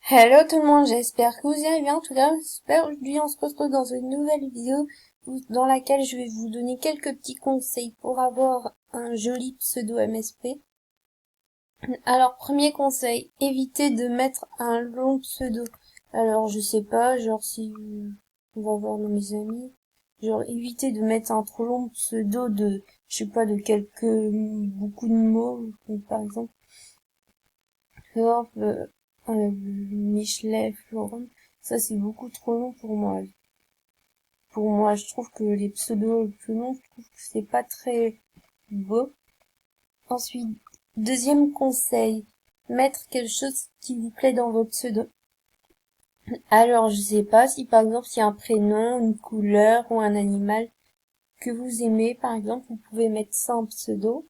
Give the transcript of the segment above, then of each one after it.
Hello tout le monde, j'espère que vous allez bien. En tout cas, aujourd'hui on se retrouve dans une nouvelle vidéo dans laquelle je vais vous donner quelques petits conseils pour avoir un joli pseudo MSP. Alors, premier conseil, évitez de mettre un long pseudo. Alors, je sais pas, genre si on va voir dans mes amis, genre évitez de mettre un trop long pseudo de, je sais pas, de beaucoup de mots, comme par exemple. Genre, Michelet, Florent, ça c'est beaucoup trop long pour moi. Pour moi, je trouve que les pseudos plus longs, je trouve que c'est pas très beau. Ensuite, deuxième conseil, mettre quelque chose qui vous plaît dans vos pseudos. Alors, je sais pas si par exemple, il y a un prénom, une couleur ou un animal que vous aimez, par exemple, vous pouvez mettre ça en pseudo.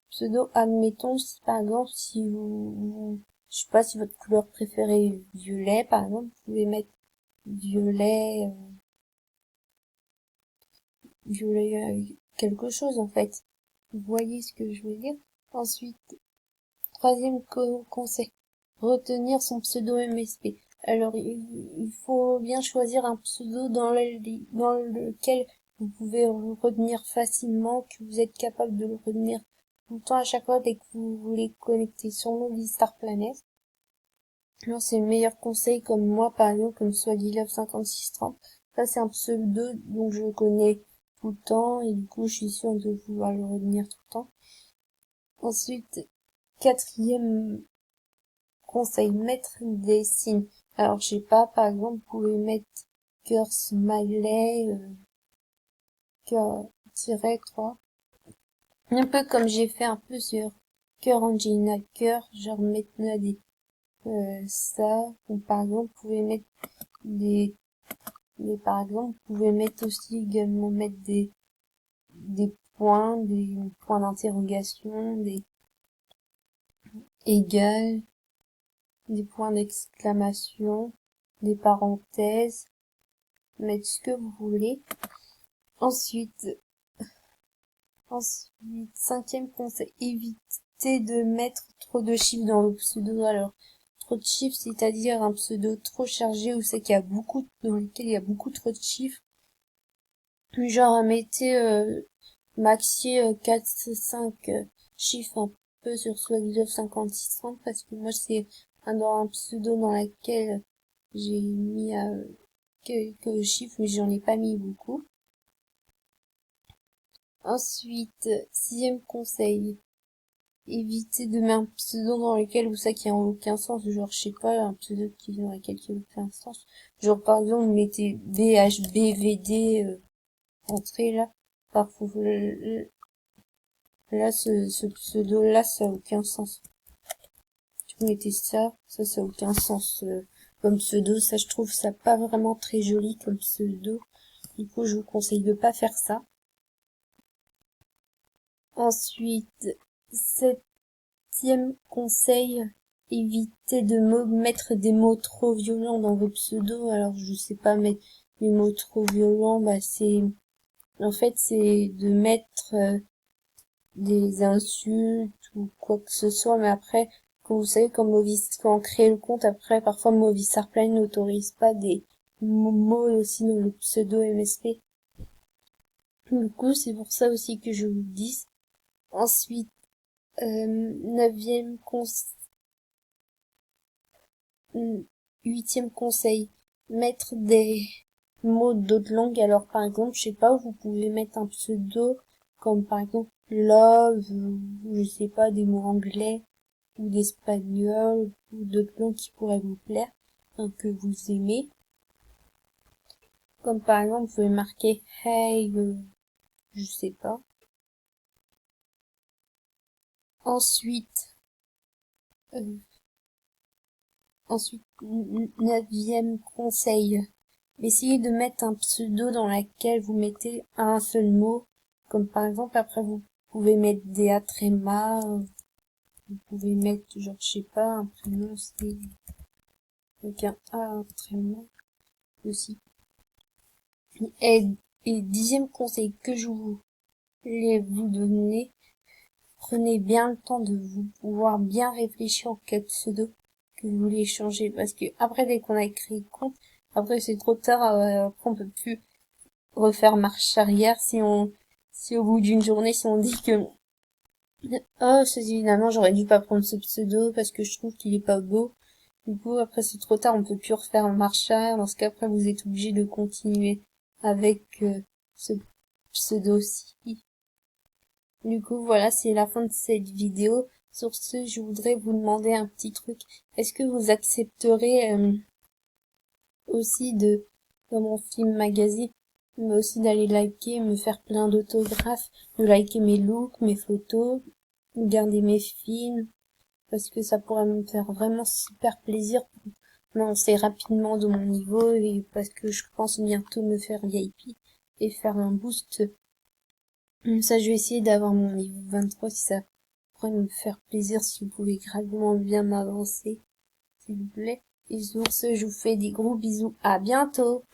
Pseudo, admettons, si par exemple, si je sais pas si votre couleur préférée est violet, par exemple, vous pouvez mettre violet, quelque chose en fait. Vous voyez ce que je veux dire? Ensuite, troisième conseil, retenir son pseudo MSP. Alors, il faut bien choisir un pseudo dans lequel vous pouvez retenir facilement, que vous êtes capable de le retenir tout le temps à chaque fois dès que vous voulez connecter sur Movie Star Planet. Alors, c'est le meilleur conseil comme moi, par exemple, comme Swaggy Love 5630. Ça, c'est un pseudo dont je connais tout le temps et du coup, je suis sûre de vouloir le retenir tout le temps. Ensuite, quatrième conseil, mettre des signes. Alors, je sais pas, par exemple, vous pouvez mettre cœur smiley, cœur tiré, quoi. Un peu comme j'ai fait un peu sur cœur Angelina, cœur, genre mettre ça, ou par exemple, vous pouvez mettre des, par exemple, vous pouvez mettre aussi également mettre des points d'interrogation, des égales, des points d'exclamation, des parenthèses, mettre ce que vous voulez. Ensuite, cinquième conseil, évitez de mettre trop de chiffres dans vos pseudos. Alors, trop de chiffres, c'est-à-dire un pseudo trop chargé où c'est qu'il y a dans lequel il y a beaucoup trop de chiffres. Genre, mettez, maxi 4, 5 chiffres un peu sur Swaggy 5630 parce que moi c'est dans un pseudo dans lequel j'ai mis quelques chiffres mais j'en ai pas mis beaucoup. Ensuite, sixième conseil, évitez de mettre un pseudo dans lequel vous savez qu'il n'y a aucun sens, genre je sais pas, un pseudo dans lequel il n'y a aucun sens. Genre par exemple, vous mettez BHBVD entrée là. Parfois, là, ce pseudo-là, ça a aucun sens. Si vous mettez ça, ça a aucun sens. Comme pseudo, ça, je trouve ça pas vraiment très joli comme pseudo. Du coup, je vous conseille de pas faire ça. Ensuite, septième conseil, évitez de mettre des mots trop violents dans vos pseudos. Alors, je sais pas, mais les mots trop violents, bah, en fait, c'est de mettre, des insultes ou quoi que ce soit, mais après, comme vous savez, quand on crée le compte, après, parfois Movistar Starplane n'autorise pas des mots aussi dans le pseudo MSP. Du coup, c'est pour ça aussi que je vous dis. Ensuite, neuvième huitième conseil, mettre des mots d'autres langues. Alors, par exemple, je sais pas, vous pouvez mettre un pseudo, comme par exemple love, ou je sais pas, des mots anglais, ou d'espagnol, ou d'autres langues qui pourraient vous plaire, hein, que vous aimez. Comme par exemple, vous pouvez marquer hey, je sais pas. Ensuite, euh, neuvième conseil, essayez de mettre un pseudo dans lequel vous mettez un seul mot, comme par exemple, après vous pouvez mettre des tréma, vous pouvez mettre, genre, je sais pas, un prénom, c'est avec un A, un tréma aussi. Et, dixième conseil que je voulais vous donner, prenez bien le temps de vous pouvoir bien réfléchir au cas pseudo. que vous voulez changer, parce que après, dès qu'on a créé le compte, après c'est trop tard, après on peut plus refaire marche arrière si au bout d'une journée, si on dit que oh, finalement, j'aurais dû pas prendre ce pseudo parce que je trouve qu'il est pas beau. Du coup, après, c'est trop tard, on peut plus refaire marche arrière. Dans ce cas, après, vous êtes obligé de continuer avec ce pseudo-ci. Du coup, voilà, c'est la fin de cette vidéo. Sur ce, je voudrais vous demander un petit truc. Est-ce que vous accepterez aussi dans mon film magazine, mais aussi d'aller liker, me faire plein d'autographes, de liker mes looks, mes photos, garder mes films, parce que ça pourrait me faire vraiment super plaisir pour lancer rapidement de mon niveau et parce que je pense bientôt me faire VIP et faire un boost. Ça, je vais essayer d'avoir mon niveau 23 si ça pourrait me faire plaisir, si vous pouvez gravement bien m'avancer, s'il vous plaît. Et sur ce, je vous fais des gros bisous. À bientôt!